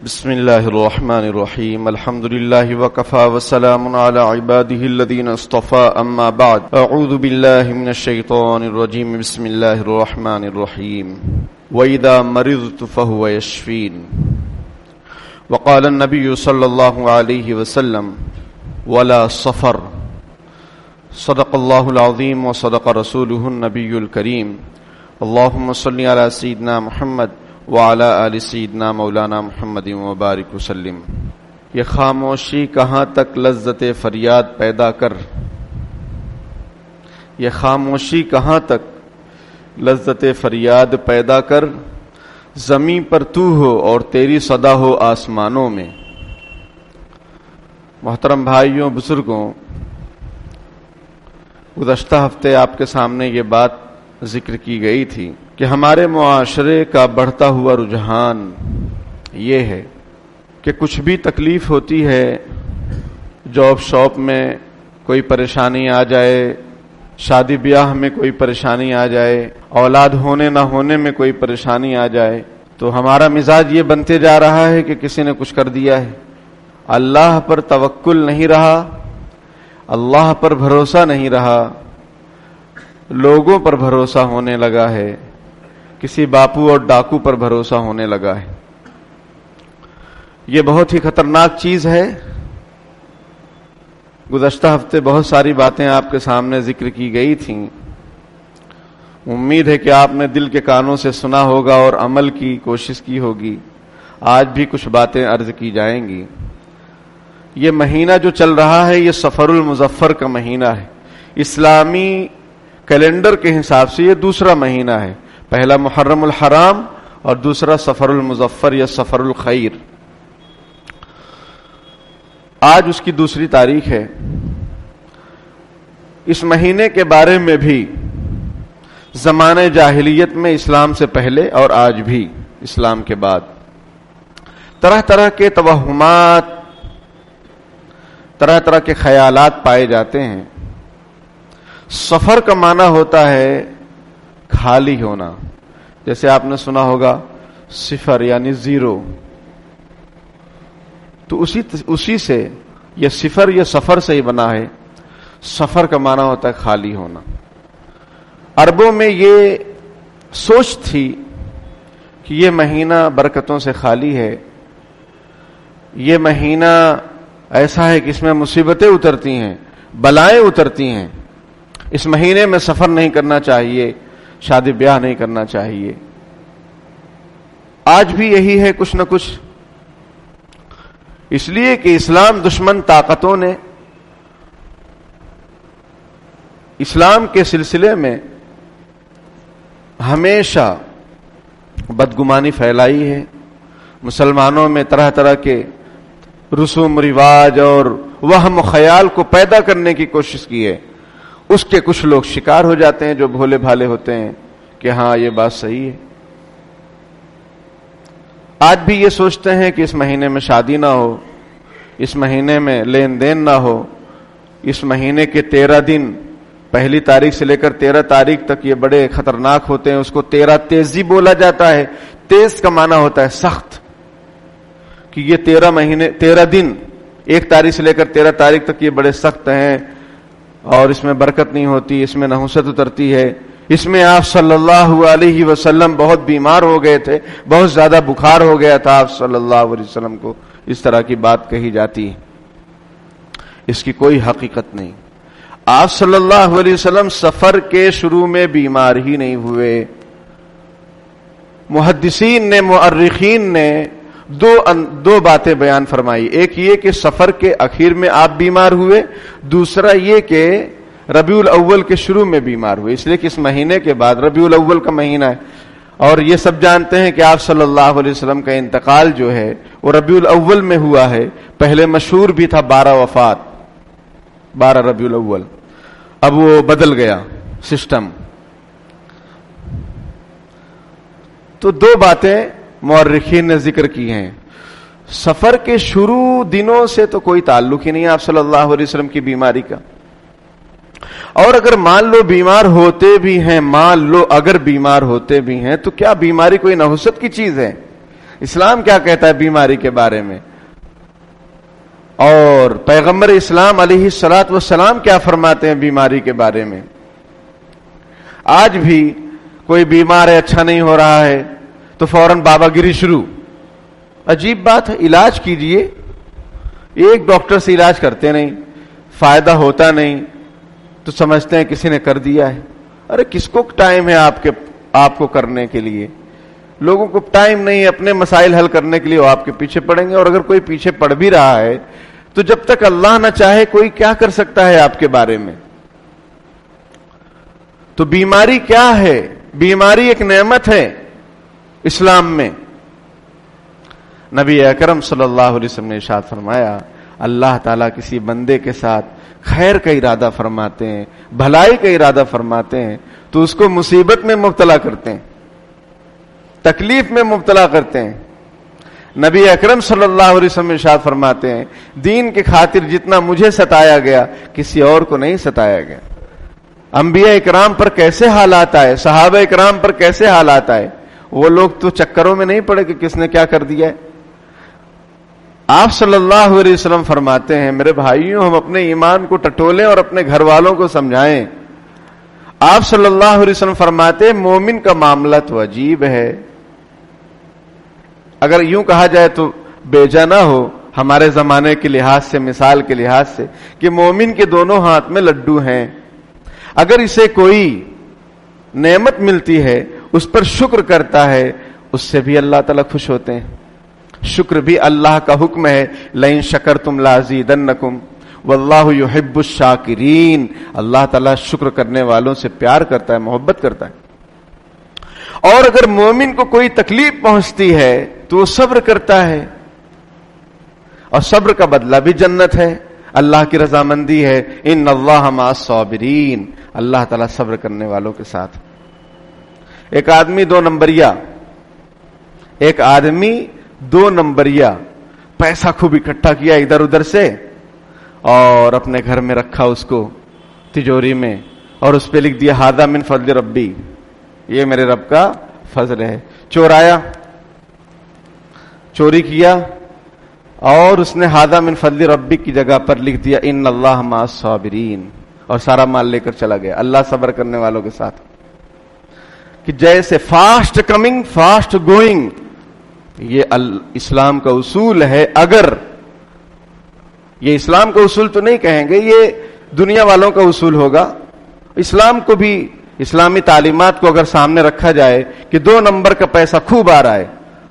بسم الله الرحمن الرحيم الحمد لله وكفى وسلام على عباده الذين اصطفى أما بعد أعوذ بالله من الشيطان الرجيم بسم الله الرحمن الرحيم وإذا مرضت فهو يشفين وقال النبي صلى الله عليه وسلم ولا صفر صدق الله العظيم وصدق رسوله النبي الكريم اللهم صل على سيدنا محمد وعلى آل سیدنا مولانا محمد وبارک وسلم۔ یہ خاموشی کہاں تک لذت فریاد پیدا کر، یہ خاموشی کہاں تک لذت فریاد پیدا کر، زمین پر تو ہو اور تیری صدا ہو آسمانوں میں۔ محترم بھائیوں بزرگوں، گزشتہ ہفتے آپ کے سامنے یہ بات ذکر کی گئی تھی کہ ہمارے معاشرے کا بڑھتا ہوا رجحان یہ ہے کہ کچھ بھی تکلیف ہوتی ہے، جاب شاپ میں کوئی پریشانی آ جائے، شادی بیاہ میں کوئی پریشانی آ جائے، اولاد ہونے نہ ہونے میں کوئی پریشانی آ جائے، تو ہمارا مزاج یہ بنتے جا رہا ہے کہ کسی نے کچھ کر دیا ہے۔ اللہ پر توکل نہیں رہا، اللہ پر بھروسہ نہیں رہا، لوگوں پر بھروسہ ہونے لگا ہے، کسی باپو اور ڈاکو پر بھروسہ ہونے لگا ہے۔ یہ بہت ہی خطرناک چیز ہے۔ گزشتہ ہفتے بہت ساری باتیں آپ کے سامنے ذکر کی گئی تھیں، امید ہے کہ آپ نے دل کے کانوں سے سنا ہوگا اور عمل کی کوشش کی ہوگی۔ آج بھی کچھ باتیں عرض کی جائیں گی۔ یہ مہینہ جو چل رہا ہے یہ سفر المظفر کا مہینہ ہے، اسلامی کیلنڈر کے حساب سے یہ دوسرا مہینہ ہے، پہلا محرم الحرام اور دوسرا سفر المظفر یا سفر الخیر۔ آج اس کی دوسری تاریخ ہے۔ اس مہینے کے بارے میں بھی زمانے جاہلیت میں، اسلام سے پہلے اور آج بھی اسلام کے بعد، طرح طرح کے توہمات، طرح طرح کے خیالات پائے جاتے ہیں۔ سفر کا معنی ہوتا ہے خالی ہونا، جیسے آپ نے سنا ہوگا صفر یعنی زیرو، تو اسی سے یہ صفر یہ سفر سے ہی بنا ہے۔ سفر کا معنی ہوتا ہے خالی ہونا۔ عربوں میں یہ سوچ تھی کہ یہ مہینہ برکتوں سے خالی ہے، یہ مہینہ ایسا ہے کہ اس میں مصیبتیں اترتی ہیں، بلائیں اترتی ہیں، اس مہینے میں سفر نہیں کرنا چاہیے، شادی بیاہ نہیں کرنا چاہیے۔ آج بھی یہی ہے کچھ نہ کچھ، اس لیے کہ اسلام دشمن طاقتوں نے اسلام کے سلسلے میں ہمیشہ بدگمانی پھیلائی ہے۔ مسلمانوں میں طرح طرح کے رسوم رواج اور وہم و خیال کو پیدا کرنے کی کوشش کی ہے۔ اس کے کچھ لوگ شکار ہو جاتے ہیں جو بھولے بھالے ہوتے ہیں کہ ہاں یہ بات صحیح ہے۔ آج بھی یہ سوچتے ہیں کہ اس مہینے میں شادی نہ ہو، اس مہینے میں لین دین نہ ہو، اس مہینے کے 13 دن پہلی تاریخ سے لے کر 13 تاریخ تک یہ بڑے خطرناک ہوتے ہیں۔ اس کو 13 تیزی بولا جاتا ہے۔ تیز کا معنی ہوتا ہے سخت، کہ یہ 13 دن 1 تاریخ سے لے کر 13 تاریخ تک یہ بڑے سخت ہیں اور اس میں برکت نہیں ہوتی، اس میں نحوست اترتی ہے۔ اس میں آپ صلی اللہ علیہ وسلم بہت بیمار ہو گئے تھے، بہت زیادہ بخار ہو گیا تھا آپ صلی اللہ علیہ وسلم کو، اس طرح کی بات کہی جاتی ہے۔ اس کی کوئی حقیقت نہیں۔ آپ صلی اللہ علیہ وسلم سفر کے شروع میں بیمار ہی نہیں ہوئے۔ محدثین نے، مؤرخین نے دو باتیں بیان فرمائی، ایک یہ کہ سفر کے اخیر میں آپ بیمار ہوئے، دوسرا یہ کہ ربیع الاول کے شروع میں بیمار ہوئے، اس لیے کہ اس مہینے کے بعد ربیع الاول کا مہینہ ہے، اور یہ سب جانتے ہیں کہ آپ صلی اللہ علیہ وسلم کا انتقال جو ہے وہ ربیع الاول میں ہوا ہے۔ پہلے مشہور بھی تھا 12 وفات، 12 ربیع الاول، اب وہ بدل گیا سسٹم۔ تو دو باتیں مورخین نے ذکر کی ہیں۔ سفر کے شروع دنوں سے تو کوئی تعلق ہی نہیں آپ صلی اللہ علیہ وسلم کی بیماری کا، اور اگر مان لو بیمار ہوتے بھی ہیں، مان لو اگر بیمار ہوتے بھی ہیں تو کیا بیماری کوئی نحوست کی چیز ہے؟ اسلام کیا کہتا ہے بیماری کے بارے میں، اور پیغمبر اسلام علیہ الصلوۃ والسلام کیا فرماتے ہیں بیماری کے بارے میں۔ آج بھی کوئی بیمار ہے، اچھا نہیں ہو رہا ہے تو فوراً بابا گیری شروع۔ عجیب بات ہے، علاج کیجئے، ایک ڈاکٹر سے علاج کرتے نہیں، فائدہ ہوتا نہیں تو سمجھتے ہیں کسی نے کر دیا ہے۔ ارے کس کو ٹائم ہے آپ کو کرنے کے لیے؟ لوگوں کو ٹائم نہیں، اپنے مسائل حل کرنے کے لیے وہ آپ کے پیچھے پڑیں گے، اور اگر کوئی پیچھے پڑ بھی رہا ہے تو جب تک اللہ نہ چاہے کوئی کیا کر سکتا ہے آپ کے بارے میں؟ تو بیماری کیا ہے؟ بیماری ایک نعمت ہے اسلام میں۔ نبی اکرم صلی اللہ علیہ وسلم نے ارشاد فرمایا، اللہ تعالیٰ کسی بندے کے ساتھ خیر کا ارادہ فرماتے ہیں، بھلائی کا ارادہ فرماتے ہیں تو اس کو مصیبت میں مبتلا کرتے ہیں، تکلیف میں مبتلا کرتے ہیں۔ نبی اکرم صلی اللہ علیہ وسلم ارشاد فرماتے ہیں، دین کی خاطر جتنا مجھے ستایا گیا کسی اور کو نہیں ستایا گیا۔ انبیاء اکرام پر کیسے حالات آئے، صحابہ اکرام پر کیسے حالات آئے، وہ لوگ تو چکروں میں نہیں پڑے کہ کس نے کیا کر دیا ہے۔ آپ صلی اللہ علیہ وسلم فرماتے ہیں، میرے بھائیوں ہم اپنے ایمان کو ٹٹولیں اور اپنے گھر والوں کو سمجھائیں۔ آپ صلی اللہ علیہ وسلم فرماتے ہیں، مومن کا معاملہ تو عجیب ہے، اگر یوں کہا جائے تو بیجا نہ ہو ہمارے زمانے کے لحاظ سے، مثال کے لحاظ سے، کہ مومن کے دونوں ہاتھ میں لڈو ہیں، اگر اسے کوئی نعمت ملتی ہے اس پر شکر کرتا ہے اس سے بھی اللہ تعالیٰ خوش ہوتے ہیں۔ شکر بھی اللہ کا حکم ہے، لئن شکرتم لازیدنکم واللہ یحب الشاکرین۔ اللہ تعالیٰ شکر کرنے والوں سے پیار کرتا ہے، محبت کرتا ہے۔ اور اگر مومن کو کوئی تکلیف پہنچتی ہے تو وہ صبر کرتا ہے، اور صبر کا بدلہ بھی جنت ہے، اللہ کی رضامندی ہے۔ ان اللہ مع الصابرین، اللہ تعالیٰ صبر کرنے والوں کے ساتھ۔ ایک آدمی دو نمبریا پیسہ خوب اکٹھا کیا ادھر ادھر سے اور اپنے گھر میں رکھا اس کو تجوری میں، اور اس پہ لکھ دیا ھذا من فضل ربی، یہ میرے رب کا فضل ہے۔ چور آیا، چوری کیا، اور اس نے ھذا من فضل ربی کی جگہ پر لکھ دیا ان اللہ مع الصابرین، اور سارا مال لے کر چلا گیا۔ اللہ صبر کرنے والوں کے ساتھ۔ کہ جیسے فاسٹ کمنگ فاسٹ گوئنگ، یہ اسلام کا اصول ہے۔ اگر یہ اسلام کا اصول تو نہیں کہیں گے، یہ دنیا والوں کا اصول ہوگا۔ اسلام کو بھی، اسلامی تعلیمات کو اگر سامنے رکھا جائے کہ 2 نمبر کا پیسہ خوب آ رہا ہے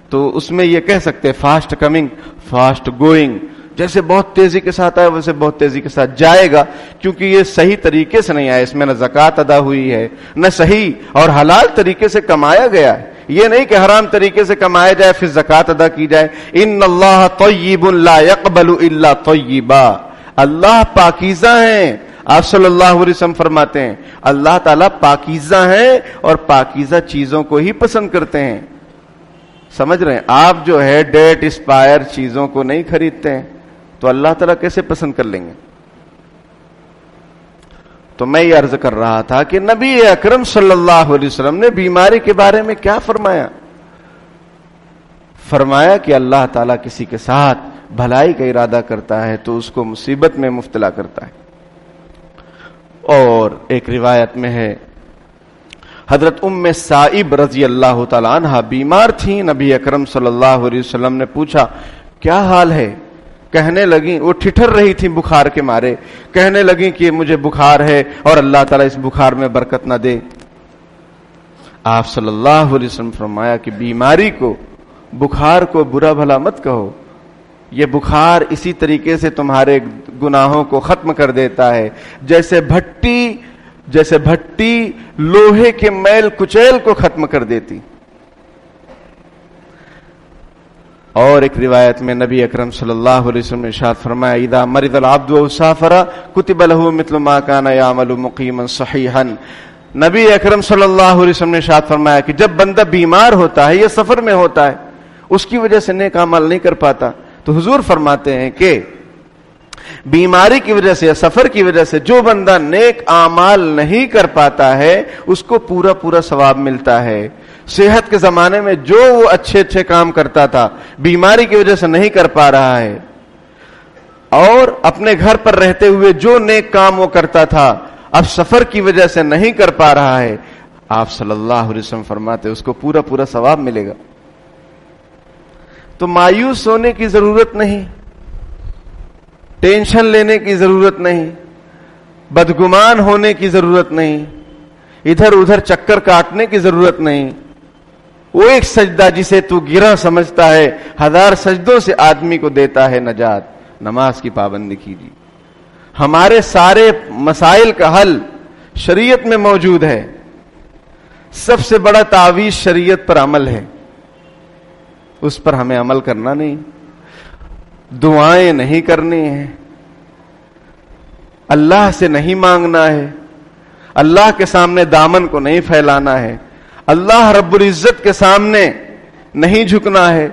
تو اس میں یہ کہہ سکتے فاسٹ کمنگ فاسٹ گوئنگ، جیسے بہت تیزی کے ساتھ آئے ویسے بہت تیزی کے ساتھ جائے گا، کیونکہ یہ صحیح طریقے سے نہیں آیا، اس میں نہ زکوٰۃ ادا ہوئی ہے، نہ صحیح اور حلال طریقے سے کمایا گیا ہے۔ یہ نہیں کہ حرام طریقے سے کمایا جائے پھر زکوٰۃ ادا کی جائے۔ ان اللہ طیب لا يقبل الا طیبا، اللہ پاکیزہ ہیں۔ آپ صلی اللہ علیہ وسلم فرماتے ہیں اللہ تعالیٰ پاکیزہ ہیں اور پاکیزہ چیزوں کو ہی پسند کرتے ہیں۔ سمجھ رہے ہیں؟ آپ جو ہے ڈیٹ ایکسپائر چیزوں کو نہیں خریدتے ہیں تو اللہ تعالیٰ کیسے پسند کر لیں گے؟ تو میں یہ عرض کر رہا تھا کہ نبی اکرم صلی اللہ علیہ وسلم نے بیماری کے بارے میں کیا فرمایا؟ فرمایا کہ اللہ تعالیٰ کسی کے ساتھ بھلائی کا ارادہ کرتا ہے تو اس کو مصیبت میں مبتلا کرتا ہے۔ اور ایک روایت میں ہے حضرت ام سائب رضی اللہ تعالی عنہ بیمار تھیں، نبی اکرم صلی اللہ علیہ وسلم نے پوچھا کیا حال ہے؟ کہنے لگیں، وہ ٹھٹر رہی تھی بخار کے مارے، کہنے لگیں کہ مجھے بخار ہے اور اللہ تعالیٰ اس بخار میں برکت نہ دے۔ آپ صلی اللہ علیہ وسلم فرمایا کہ بیماری کو، بخار کو برا بھلا مت کہو، یہ بخار اسی طریقے سے تمہارے گناہوں کو ختم کر دیتا ہے جیسے بھٹی لوہے کے میل کچیل کو ختم کر دیتی۔ اور ایک روایت میں نبی اکرم صلی اللہ علیہ وسلم نے ارشاد فرمایا اذا مرض العبد وسافر كتب له مثل ما كان يعمل مقيما صحيحا۔ نبی اکرم صلی اللہ علیہ وسلم نے ارشاد فرمایا کہ جب بندہ بیمار ہوتا ہے یا سفر میں ہوتا ہے، اس کی وجہ سے نیک اعمال نہیں کر پاتا، تو حضور فرماتے ہیں کہ بیماری کی وجہ سے یا سفر کی وجہ سے جو بندہ نیک اعمال نہیں کر پاتا ہے اس کو پورا ثواب ملتا ہے۔ صحت کے زمانے میں جو وہ اچھے اچھے کام کرتا تھا بیماری کی وجہ سے نہیں کر پا رہا ہے، اور اپنے گھر پر رہتے ہوئے جو نیک کام وہ کرتا تھا اب سفر کی وجہ سے نہیں کر پا رہا ہے، آپ صلی اللہ علیہ وسلم فرماتے اس کو پورا پورا ثواب ملے گا۔ تو مایوس ہونے کی ضرورت نہیں، ٹینشن لینے کی ضرورت نہیں، بدگمان ہونے کی ضرورت نہیں، ادھر ادھر چکر کاٹنے کی ضرورت نہیں۔ وہ ایک سجدہ جسے تو گرا سمجھتا ہے 1000 سجدوں سے آدمی کو دیتا ہے نجات۔ نماز کی پابندی کیجیے۔ ہمارے سارے مسائل کا حل شریعت میں موجود ہے۔ سب سے بڑا تعویذ شریعت پر عمل ہے، اس پر ہمیں عمل کرنا نہیں، دعائیں نہیں کرنی ہیں، اللہ سے نہیں مانگنا ہے، اللہ کے سامنے دامن کو نہیں پھیلانا ہے، اللہ رب العزت کے سامنے نہیں جھکنا ہے،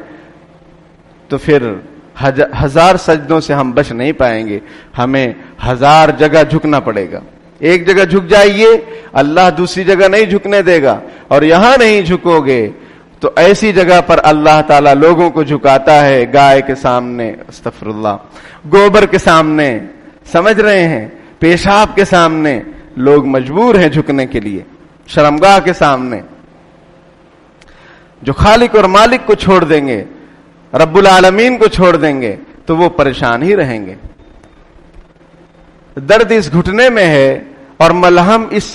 تو پھر 1000 سجدوں سے ہم بچ نہیں پائیں گے، ہمیں 1000 جگہ جھکنا پڑے گا۔ ایک جگہ جھک جائیے، اللہ دوسری جگہ نہیں جھکنے دے گا، اور یہاں نہیں جھکو گے تو ایسی جگہ پر اللہ تعالیٰ لوگوں کو جھکاتا ہے، گائے کے سامنے، استغفر اللہ، گوبر کے سامنے، سمجھ رہے ہیں، پیشاب کے سامنے لوگ مجبور ہیں جھکنے کے لیے، شرمگاہ کے سامنے۔ جو خالق اور مالک کو چھوڑ دیں گے، رب العالمین کو چھوڑ دیں گے، تو وہ پریشان ہی رہیں گے۔ درد اس گھٹنے میں ہے اور ملہم اس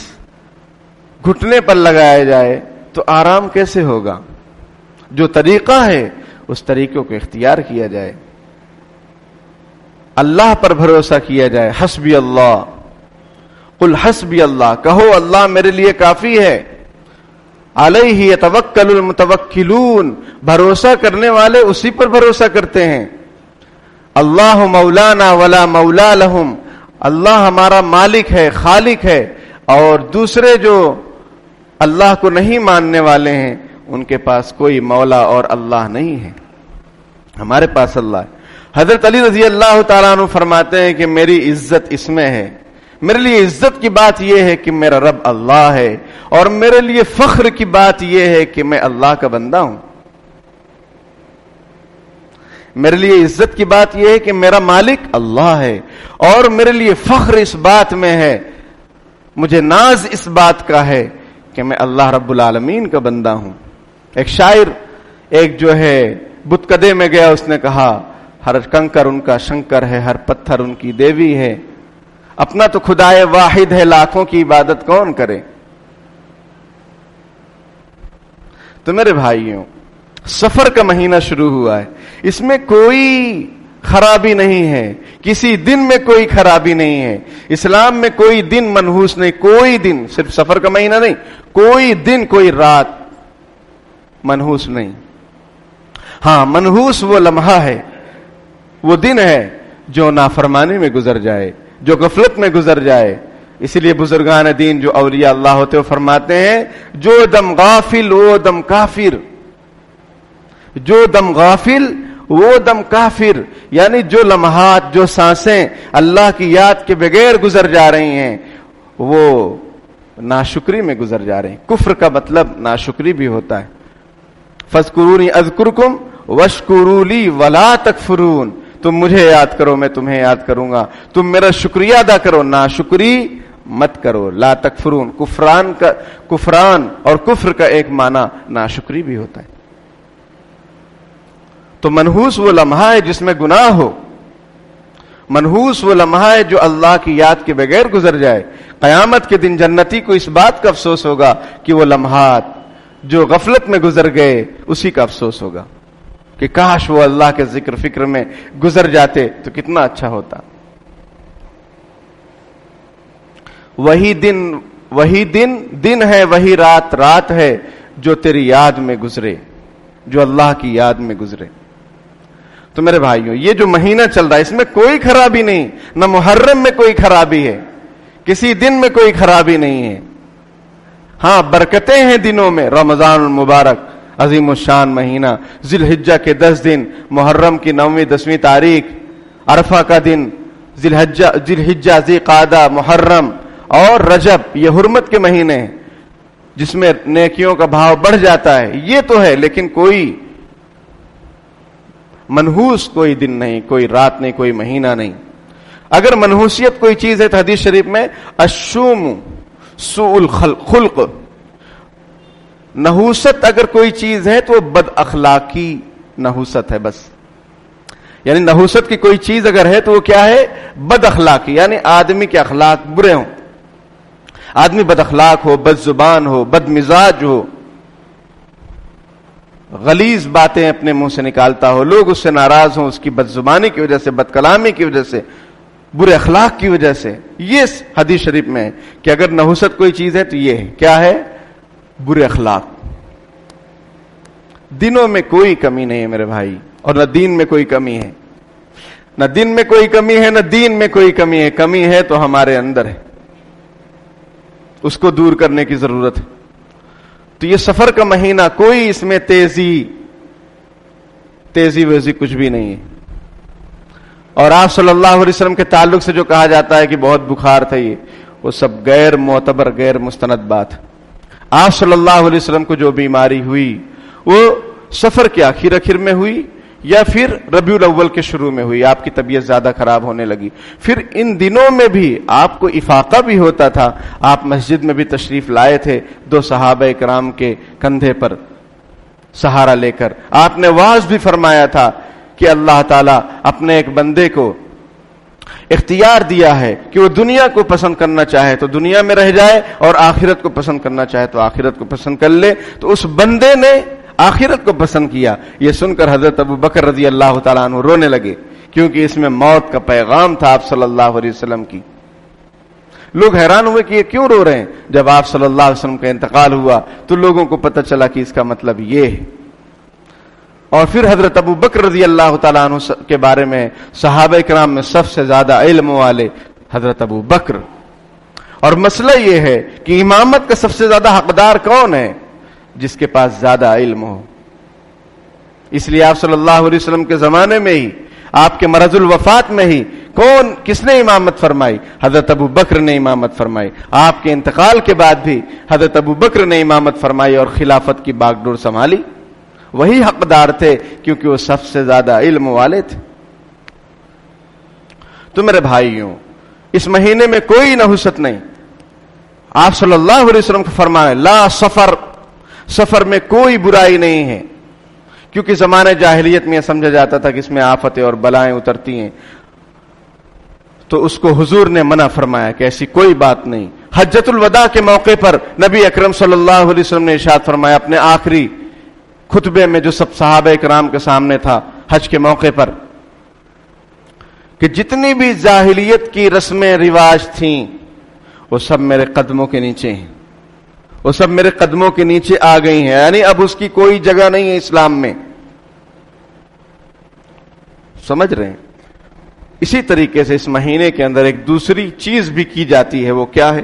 گھٹنے پر لگایا جائے تو آرام کیسے ہوگا؟ جو طریقہ ہے اس طریقے کو اختیار کیا جائے، اللہ پر بھروسہ کیا جائے۔ حسبی اللہ، قل حسبی اللہ، کہو اللہ میرے لیے کافی ہے۔ علیہ یتوکل المتوکلون، بھروسہ کرنے والے اسی پر بھروسہ کرتے ہیں۔ اللہ مولانا ولا مولا لہم، اللہ ہمارا مالک ہے، خالق ہے، اور دوسرے جو اللہ کو نہیں ماننے والے ہیں ان کے پاس کوئی مولا اور اللہ نہیں ہے، ہمارے پاس اللہ ہے۔ حضرت علی رضی اللہ تعالیٰ عنہ فرماتے ہیں کہ میری عزت اس میں ہے، میرے لیے عزت کی بات یہ ہے کہ میرا رب اللہ ہے، اور میرے لیے فخر کی بات یہ ہے کہ میں اللہ کا بندہ ہوں۔ میرے لیے عزت کی بات یہ ہے کہ میرا مالک اللہ ہے، اور میرے لیے فخر اس بات میں ہے، مجھے ناز اس بات کا ہے کہ میں اللہ رب العالمین کا بندہ ہوں۔ ایک شاعر ایک جو ہے بتکدے میں گیا، اس نے کہا ہر کنکر ان کا شنکر ہے، ہر پتھر ان کی دیوی ہے، اپنا تو خدائے واحد ہے، لاکھوں کی عبادت کون کرے۔ تو میرے بھائیوں، سفر کا مہینہ شروع ہوا ہے، اس میں کوئی خرابی نہیں ہے، کسی دن میں کوئی خرابی نہیں ہے، اسلام میں کوئی دن منحوس نہیں، کوئی دن، صرف سفر کا مہینہ نہیں، کوئی دن کوئی رات منحوس نہیں۔ ہاں، منحوس وہ لمحہ ہے، وہ دن ہے جو نافرمانی میں گزر جائے، جو غفلت میں گزر جائے۔ اسی لیے بزرگان دین جو اولیاء اللہ ہوتے وہ فرماتے ہیں جو دم غافل وہ دم کافر، جو دم غافل وہ دم کافر، یعنی جو لمحات، جو سانسیں اللہ کی یاد کے بغیر گزر جا رہی ہیں وہ ناشکری میں گزر جا رہے ہیں۔ کفر کا مطلب ناشکری بھی ہوتا ہے۔ فاذکرونی اذکرکم واشکروا لی ولا تکفرون، تم مجھے یاد کرو میں تمہیں یاد کروں گا، تم میرا شکریہ ادا کرو، ناشکری مت کرو۔ لا تکفرون، کفران اور کفر کا ایک معنی ناشکری بھی ہوتا ہے۔ تو منحوس وہ لمحہ ہے جس میں گناہ ہو، منحوس وہ لمحہ ہے جو اللہ کی یاد کے بغیر گزر جائے۔ قیامت کے دن جنتی کو اس بات کا افسوس ہوگا کہ وہ لمحات جو غفلت میں گزر گئے اسی کا افسوس ہوگا کہ کاش وہ اللہ کے ذکر فکر میں گزر جاتے تو کتنا اچھا ہوتا۔ وہی دن ہے، وہی رات ہے جو تیری یاد میں گزرے، جو اللہ کی یاد میں گزرے۔ تو میرے بھائیوں، یہ جو مہینہ چل رہا ہے اس میں کوئی خرابی نہیں، نہ محرم میں کوئی خرابی ہے، کسی دن میں کوئی خرابی نہیں ہے۔ ہاں، برکتیں ہیں دنوں میں، رمضان المبارک عظیم الشان مہینہ، ذی الحجہ کے 10 دن، محرم کی 9ویں 10ویں تاریخ، عرفہ کا دن، ذی الحجہ، ذی قعدہ، محرم اور رجب، یہ حرمت کے مہینے ہیں۔ جس میں نیکیوں کا بھاؤ بڑھ جاتا ہے، یہ تو ہے، لیکن کوئی منحوس کوئی دن نہیں، کوئی رات نہیں، کوئی مہینہ نہیں۔ اگر منحوسیت کوئی چیز ہے تو حدیث شریف میں الشوم سوء الخلق، نحوست اگر کوئی چیز ہے تو وہ بد اخلاقی نحوست ہے بس، یعنی نحوست کی کوئی چیز اگر ہے تو وہ کیا ہے؟ بد اخلاقی، یعنی آدمی کے اخلاق برے ہوں، آدمی بد اخلاق ہو، بد زبان ہو، بد مزاج ہو، غلیظ باتیں اپنے منہ سے نکالتا ہو، لوگ اس سے ناراض ہوں، اس کی بد زبانی کی وجہ سے، بد کلامی کی وجہ سے، برے اخلاق کی وجہ سے۔ یہ حدیث شریف میں ہے کہ اگر نحوست کوئی چیز ہے تو یہ ہے، کیا ہے؟ برے اخلاق۔ دنوں میں کوئی کمی نہیں ہے میرے بھائی، اور نہ دین میں کوئی کمی ہے، نہ دن میں کوئی کمی ہے، نہ دین میں کوئی کمی ہے۔ کمی ہے تو ہمارے اندر ہے، اس کو دور کرنے کی ضرورت ہے۔ تو یہ سفر کا مہینہ، کوئی اس میں تیزی ویزی کچھ بھی نہیں ہے۔ اور آپ صلی اللہ علیہ وسلم کے تعلق سے جو کہا جاتا ہے کہ بہت بخار تھا، یہ وہ سب غیر معتبر، غیر مستند بات۔ آپ صلی اللہ علیہ وسلم کو جو بیماری ہوئی وہ سفر کے آخر میں ہوئی یا پھر ربیع الاول کے شروع میں ہوئی، آپ کی طبیعت زیادہ خراب ہونے لگی۔ پھر ان دنوں میں بھی آپ کو افاقہ بھی ہوتا تھا، آپ مسجد میں بھی تشریف لائے تھے، دو صحابہ کرام کے کندھے پر سہارا لے کر آپ نے واعظ بھی فرمایا تھا کہ اللہ تعالیٰ اپنے ایک بندے کو اختیار دیا ہے کہ وہ دنیا کو پسند کرنا چاہے تو دنیا میں رہ جائے، اور آخرت کو پسند کرنا چاہے تو آخرت کو پسند کر لے۔ تو اس بندے نے آخرت کو پسند کیا۔ یہ سن کر حضرت ابو بکر رضی اللہ تعالیٰ عنہ رونے لگے، کیونکہ اس میں موت کا پیغام تھا آپ صلی اللہ علیہ وسلم کی۔ لوگ حیران ہوئے کہ یہ کیوں رو رہے ہیں؟ جب آپ صلی اللہ علیہ وسلم کا انتقال ہوا تو لوگوں کو پتہ چلا کہ اس کا مطلب یہ ہے۔ اور پھر حضرت ابو بکر رضی اللہ تعالیٰ عنہ کے بارے میں صحابہ کرام میں سب سے زیادہ علم والے حضرت ابو بکر۔ اور مسئلہ یہ ہے کہ امامت کا سب سے زیادہ حقدار کون ہے؟ جس کے پاس زیادہ علم ہو۔ اس لیے آپ صلی اللہ علیہ وسلم کے زمانے میں ہی، آپ کے مرض الوفات میں ہی کس نے امامت فرمائی؟ حضرت ابو بکر نے امامت فرمائی۔ آپ کے انتقال کے بعد بھی حضرت ابو بکر نے امامت فرمائی اور خلافت کی باغ ڈور سنبھالی۔ وہی حقدار تھے کیونکہ وہ سب سے زیادہ علم والے تھے۔ تو میرے بھائیوں، اس مہینے میں کوئی نحوست نہیں۔ آپ صلی اللہ علیہ وسلم کو فرمایا لا سفر میں کوئی برائی نہیں ہے، کیونکہ زمانے جاہلیت میں یہ سمجھا جاتا تھا کہ اس میں آفتیں اور بلائیں اترتی ہیں، تو اس کو حضور نے منع فرمایا کہ ایسی کوئی بات نہیں۔ حجۃ الوداع کے موقع پر نبی اکرم صلی اللہ علیہ وسلم نے ارشاد فرمایا اپنے آخری خطبے میں جو سب صحابہ کرام کے سامنے تھا حج کے موقع پر، کہ جتنی بھی جاہلیت کی رسمیں رواج تھیں وہ سب میرے قدموں کے نیچے ہیں، وہ سب میرے قدموں کے نیچے آ گئی ہیں، یعنی اب اس کی کوئی جگہ نہیں ہے اسلام میں۔ سمجھ رہے ہیں؟ اسی طریقے سے اس مہینے کے اندر ایک دوسری چیز بھی کی جاتی ہے، وہ کیا ہے؟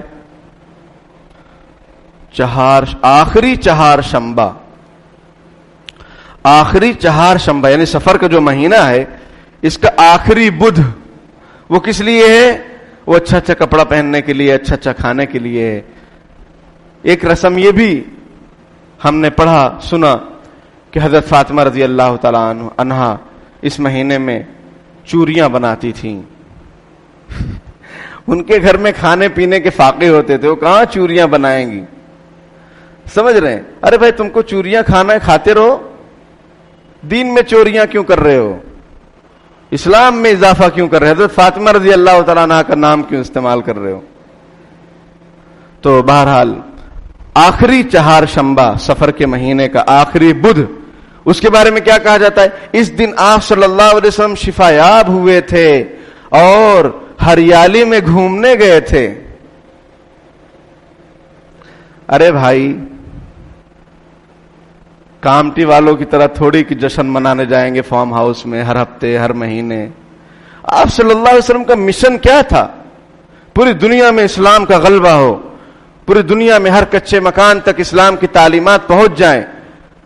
آخری چہار شنبہ یعنی سفر کا جو مہینہ ہے، اس کا آخری بدھ، وہ کس لیے ہے؟ وہ اچھا اچھا کپڑا پہننے کے لیے، اچھا اچھا کھانے کے لیے۔ ایک رسم یہ بھی ہم نے پڑھا سنا کہ حضرت فاطمہ رضی اللہ تعالیٰ عنہا اس مہینے میں چوریاں بناتی تھیں۔ ان کے گھر میں کھانے پینے کے فاقے ہوتے تھے، وہ کہاں چوریاں بنائیں گی؟ سمجھ رہے ہیں؟ ارے بھائی تم کو چوریاں کھانا ہے، کھاتے رہو، دین میں چوریاں کیوں کر رہے ہو؟ اسلام میں اضافہ کیوں کر رہے ہو؟ حضرت فاطمہ رضی اللہ تعالیٰ عنہ کا نام کیوں استعمال کر رہے ہو؟ تو بہرحال آخری چہار شنبہ، سفر کے مہینے کا آخری بدھ، اس کے بارے میں کیا کہا جاتا ہے؟ اس دن آپ صلی اللہ علیہ وسلم شفایاب ہوئے تھے اور ہریالی میں گھومنے گئے تھے۔ ارے بھائی، کامٹی والوں کی طرح تھوڑی کہ جشن منانے جائیں گے فارم ہاؤس میں ہر ہفتے ہر مہینے۔ آپ صلی اللہ علیہ وسلم کا مشن کیا تھا؟ پوری دنیا میں اسلام کا غلبہ ہو، پوری دنیا میں ہر کچے مکان تک اسلام کی تعلیمات پہنچ جائیں۔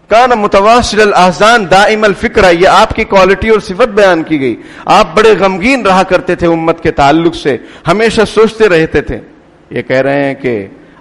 کان متواصل الاحزان دائم الفکر، یہ آپ کی کوالٹی اور صفت بیان کی گئی۔ آپ بڑے غمگین رہا کرتے تھے امت کے تعلق سے، ہمیشہ سوچتے رہتے تھے۔ یہ کہہ رہے ہیں کہ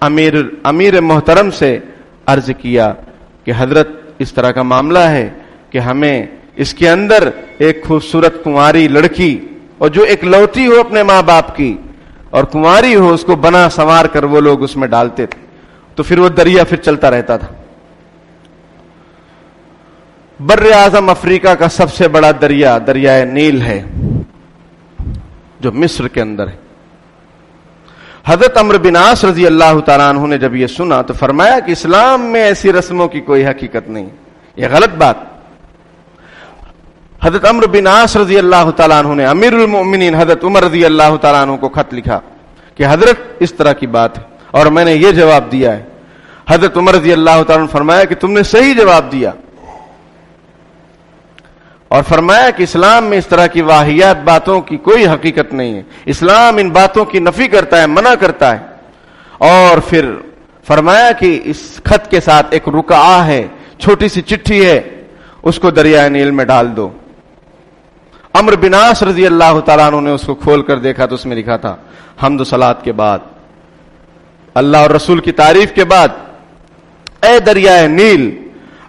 امیر محترم سے عرض کیا کہ حضرت اس طرح کا معاملہ ہے کہ ہمیں اس کے اندر ایک خوبصورت کنواری لڑکی اور جو ایک لوتی ہو اپنے ماں باپ کی اور کنواری ہو اس کو بنا سنوار کر وہ لوگ اس میں ڈالتے تھے، تو پھر وہ دریا پھر چلتا رہتا تھا۔ بر اعظم افریقہ کا سب سے بڑا دریا دریائے نیل ہے جو مصر کے اندر ہے۔ حضرت عمرو بن عاص رضی اللہ تعالیٰ عنہ نے جب یہ سنا تو فرمایا کہ اسلام میں ایسی رسموں کی کوئی حقیقت نہیں، یہ غلط بات۔ حضرت عمرو بن عاص رضی اللہ تعالیٰ عنہ نے امیر المؤمنین حضرت عمر رضی اللہ تعالیٰ عنہ کو خط لکھا کہ حضرت اس طرح کی بات ہے اور میں نے یہ جواب دیا ہے۔ حضرت عمر رضی اللہ تعالیٰ عنہ فرمایا کہ تم نے صحیح جواب دیا، اور فرمایا کہ اسلام میں اس طرح کی واہیات باتوں کی کوئی حقیقت نہیں ہے، اسلام ان باتوں کی نفی کرتا ہے، منع کرتا ہے۔ اور پھر فرمایا کہ اس خط کے ساتھ ایک رقعہ ہے، چھوٹی سی چٹھی ہے، اس کو دریائے نیل میں ڈال دو۔ عمرو بن عاص رضی اللہ تعالیٰ عنہ نے اس کو کھول کر دیکھا تو اس میں لکھا تھا، حمد و صلات کے بعد، اللہ اور رسول کی تعریف کے بعد، اے دریائے نیل،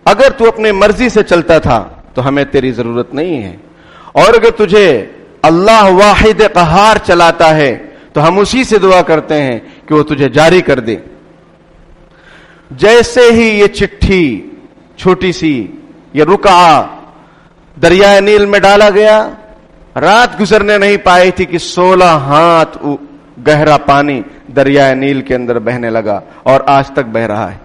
اگر تو اپنے مرضی سے چلتا تھا تو ہمیں تیری ضرورت نہیں ہے، اور اگر تجھے اللہ واحد قہار چلاتا ہے تو ہم اسی سے دعا کرتے ہیں کہ وہ تجھے جاری کر دے۔ جیسے ہی یہ چٹھی چھوٹی سی یہ رقعہ دریائے نیل میں ڈالا گیا، رات گزرنے نہیں پائی تھی کہ 16 ہاتھ گہرا پانی دریائے نیل کے اندر بہنے لگا اور آج تک بہ رہا ہے۔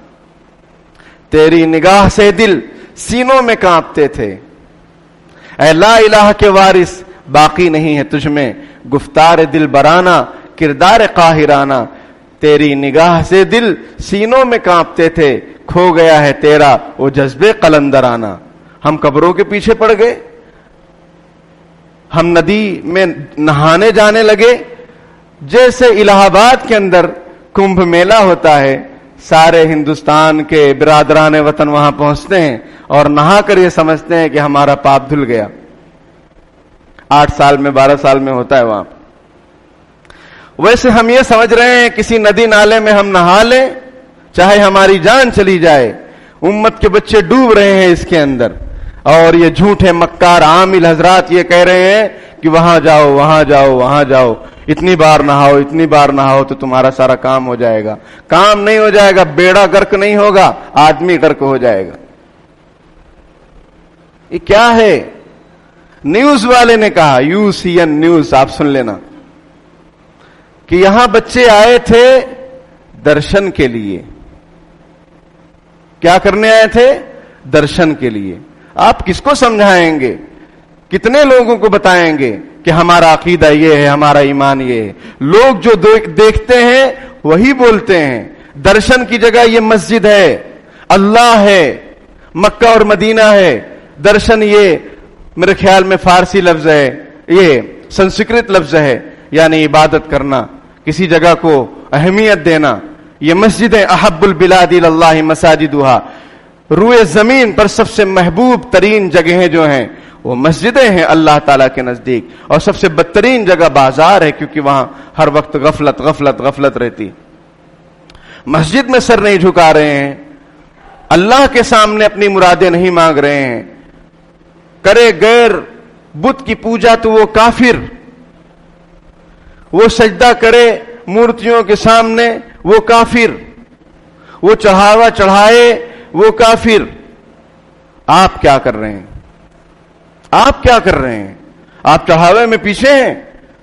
تیری نگاہ سے دل سینوں میں کانپتے تھے، اے لا الہ کے وارث، باقی نہیں ہے تجھ میں گفتار دل برانہ، کردار قاہرانہ۔ تیری نگاہ سے دل سینوں میں کانپتے تھے، کھو گیا ہے تیرا وہ جذبے قلندرانہ۔ ہم قبروں کے پیچھے پڑ گئے، ہم ندی میں نہانے جانے لگے، جیسے الہ آباد کے اندر کمبھ میلہ ہوتا ہے، سارے ہندوستان کے برادران وطن وہاں پہنچتے ہیں اور نہا کر یہ سمجھتے ہیں کہ ہمارا پاپ دھل گیا۔ 8 سال میں 12 سال میں ہوتا ہے وہاں۔ ویسے ہم یہ سمجھ رہے ہیں کسی ندی نالے میں ہم نہا لیں چاہے ہماری جان چلی جائے، امت کے بچے ڈوب رہے ہیں اس کے اندر، اور یہ جھوٹے مکار عامل حضرات یہ کہہ رہے ہیں کہ وہاں جاؤ وہاں جاؤ وہاں جاؤ، اتنی بار نہاؤ اتنی بار نہاؤ تو تمہارا سارا کام ہو جائے گا۔ کام نہیں ہو جائے گا، بیڑا غرق نہیں ہوگا، آدمی غرق ہو جائے گا۔ یہ کیا ہے؟ نیوز والے نے کہا، UCN نیوز، آپ سن لینا، کہ یہاں بچے آئے تھے درشن کے لیے۔ کیا کرنے آئے تھے؟ درشن کے لیے۔ آپ کس کو سمجھائیں گے؟ کتنے لوگوں کو بتائیں گے کہ ہمارا عقیدہ یہ ہے، ہمارا ایمان یہ ہے؟ لوگ جو دیکھتے ہیں وہی بولتے ہیں۔ درشن کی جگہ یہ مسجد ہے، اللہ ہے، مکہ اور مدینہ ہے۔ درشن یہ میرے خیال میں فارسی لفظ ہے، یہ سنسکرت لفظ ہے، یعنی عبادت کرنا، کسی جگہ کو اہمیت دینا۔ یہ مسجد احب البلاد اللہ مساجدها، روئے زمین پر سب سے محبوب ترین جگہیں جو ہیں وہ مسجدیں ہیں اللہ تعالیٰ کے نزدیک، اور سب سے بدترین جگہ بازار ہے، کیونکہ وہاں ہر وقت غفلت غفلت غفلت رہتی۔ مسجد میں سر نہیں جھکا رہے ہیں، اللہ کے سامنے اپنی مرادیں نہیں مانگ رہے ہیں، کرے غیر بت کی پوجا تو وہ کافر، وہ سجدہ کرے مورتیوں کے سامنے وہ کافر، وہ چڑھاوا چڑھائے وہ کافر۔ آپ کیا کر رہے ہیں؟ آپ کیا کر رہے ہیں؟ آپ چڑھاوے میں پیچھے ہیں،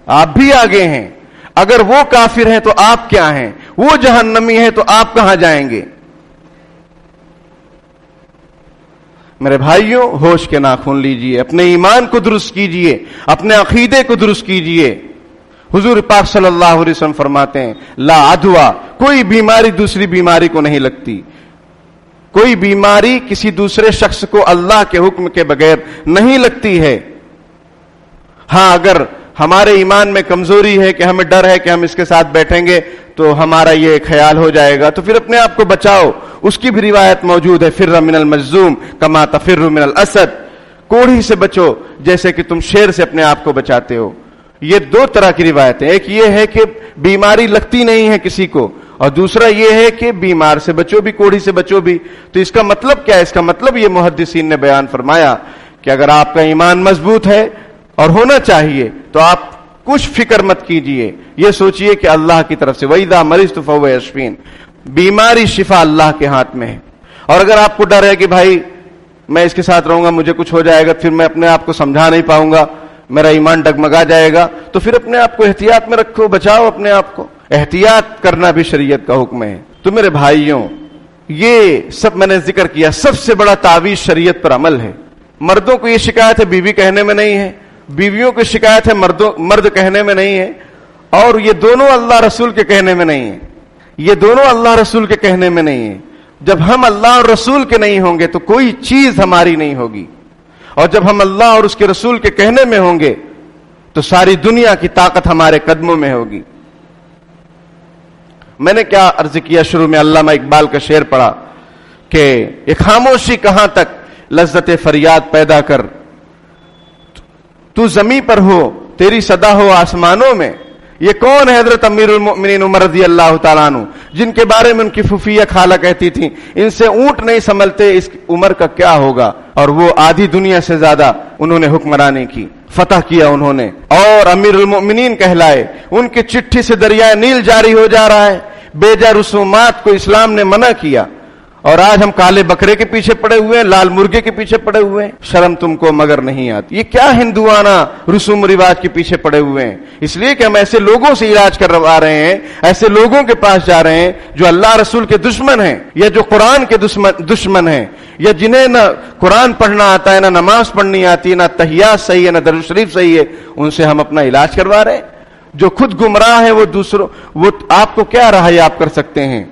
آپ بھی آگے ہیں۔ اگر وہ کافر ہیں تو آپ کیا ہیں؟ وہ جہنمی ہیں تو آپ کہاں جائیں گے؟ میرے بھائیوں، ہوش کے ناخن لیجئے، اپنے ایمان کو درست کیجئے، اپنے عقیدے کو درست کیجئے۔ حضور پاک صلی اللہ علیہ وسلم فرماتے ہیں، لا عدوا، کوئی بیماری دوسری بیماری کو نہیں لگتی، کوئی بیماری کسی دوسرے شخص کو اللہ کے حکم کے بغیر نہیں لگتی ہے۔ ہاں اگر ہمارے ایمان میں کمزوری ہے کہ ہمیں ڈر ہے کہ ہم اس کے ساتھ بیٹھیں گے تو ہمارا یہ خیال ہو جائے گا، تو پھر اپنے آپ کو بچاؤ۔ اس کی بھی روایت موجود ہے، فر من المجذوم کما تفر من الاسد، کوڑھی سے بچو جیسے کہ تم شیر سے اپنے آپ کو بچاتے ہو۔ یہ 2 طرح کی روایتیں، ایک یہ ہے کہ بیماری لگتی نہیں ہے کسی کو، اور دوسرا یہ ہے کہ بیمار سے بچو بھی، کوڑھی سے بچو بھی. تو اس کا مطلب کیا ہے؟ اس کا مطلب یہ محدثین نے بیان فرمایا کہ اگر آپ کا ایمان مضبوط ہے اور ہونا چاہیے تو آپ کچھ فکر مت کیجئے، یہ سوچئے کہ اللہ کی طرف سے وَإِذَا مَرِضْتُ فَهُوَ يَشْفِينِ، بیماری شفا اللہ کے ہاتھ میں ہے. اور اگر آپ کو ڈر ہے کہ بھائی میں اس کے ساتھ رہوں گا، مجھے کچھ ہو جائے گا، پھر میں اپنے آپ کو سمجھا نہیں پاؤں گا، میرا ایمان ڈگمگا جائے گا، تو پھر اپنے آپ کو احتیاط میں رکھو، بچاؤ اپنے آپ کو. احتیاط کرنا بھی شریعت کا حکم ہے. تو میرے بھائیوں، یہ سب میں نے ذکر کیا، سب سے بڑا تعویذ شریعت پر عمل ہے. مردوں کو یہ شکایت ہے بیوی کہنے میں نہیں ہے، بیویوں کو شکایت ہے مرد کہنے میں نہیں ہے، اور یہ دونوں اللہ رسول کے کہنے میں نہیں ہے. یہ دونوں اللہ رسول کے کہنے میں نہیں ہے. جب ہم اللہ اور رسول کے نہیں ہوں گے تو کوئی چیز ہماری نہیں ہوگی، اور جب ہم اللہ اور اس کے رسول کے کہنے میں ہوں گے تو ساری دنیا کی طاقت ہمارے قدموں میں ہوگی. میں نے کیا عرض کیا شروع میں؟ علامہ اقبال کا شعر پڑھا کہ یہ خاموشی کہاں تک لذت فریاد پیدا کر، تو زمیں پر ہو تیری صدا ہو آسمانوں میں. یہ کون ہے حضرت امیر المؤمنین عمر رضی اللہ تعالیٰ عنہ، جن کے بارے میں ان کی پھوپھیاں خالہ کہتی تھیں ان سے اونٹ نہیں سنبھلتے، اس عمر کا کیا ہوگا. اور وہ آدھی دنیا سے زیادہ انہوں نے حکمرانی کی، فتح کیا انہوں نے، اور امیر المؤمنین کہلائے. ان کی چٹھی سے دریائے نیل جاری ہو جا رہا ہے. بیجا رسومات کو اسلام نے منع کیا، اور آج ہم کالے بکرے کے پیچھے پڑے ہوئے ہیں، لال مرغے کے پیچھے پڑے ہوئے ہیں. شرم تم کو مگر نہیں آتی. یہ کیا ہندوانہ رسوم و رواج کے پیچھے پڑے ہوئے ہیں؟ اس لیے کہ ہم ایسے لوگوں سے علاج کروا رہے ہیں، ایسے لوگوں کے پاس جا رہے ہیں جو اللہ رسول کے دشمن ہیں، یا جو قرآن کے دشمن ہیں، یا جنہیں نہ قرآن پڑھنا آتا ہے، نہ نماز پڑھنی آتی ہے، نہ تحیات صحیح ہے، نہ درود شریف صحیح ہے. ان سے ہم اپنا علاج کروا رہے ہیں. جو خود گمراہ ہے وہ آپ کو کیا راہ آپ کر سکتے ہیں؟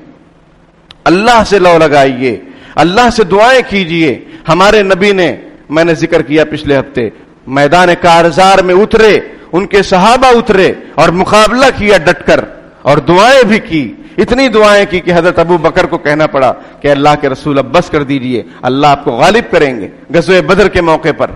اللہ سے لو لگائیے، اللہ سے دعائیں کیجئے. ہمارے نبی نے، میں نے ذکر کیا پچھلے ہفتے، میدان کارزار میں اترے، ان کے صحابہ اترے اور مقابلہ کیا ڈٹ کر، اور دعائیں بھی کی. اتنی دعائیں کی کہ حضرت ابو بکر کو کہنا پڑا کہ اللہ کے رسول اب بس کر دیجئے، اللہ آپ کو غالب کریں گے. غزوہ بدر کے موقع پر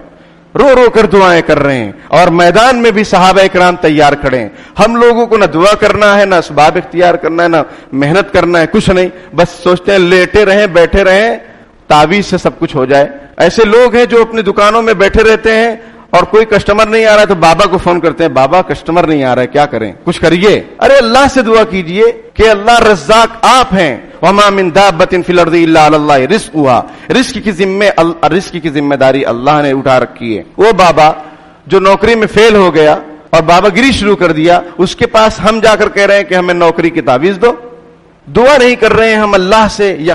رو رو کر دعائیں کر رہے ہیں، اور میدان میں بھی صحابہ اکرام تیار کھڑے ہیں. ہم لوگوں کو نہ دعا کرنا ہے، نہ اسباب اختیار کرنا ہے، نہ محنت کرنا ہے، کچھ نہیں. بس سوچتے ہیں لیٹے رہیں، بیٹھے رہیں، تعویذ سے سب کچھ ہو جائے. ایسے لوگ ہیں جو اپنی دکانوں میں بیٹھے رہتے ہیں اور کوئی کسٹمر نہیں آ رہا ہے تو بابا کو فون کرتے ہیں، بابا کسٹمر نہیں آ رہا ہے، کیا کریں؟ کچھ کریے. ارے اللہ سے دعا کیجئے کہ اللہ رزاق آپ ہیں. وما من دابۃ فی الارض الا علی اللہ رزقها، رزق کی ذمہ داری اللہ نے اٹھا رکھی ہے. وہ بابا جو نوکری میں فیل ہو گیا اور بابا گری شروع کر دیا، اس کے پاس ہم جا کر کہہ رہے ہیں کہ ہمیں نوکری کی تعویذ دو. دعا نہیں کر رہے ہیں ہم اللہ سے یا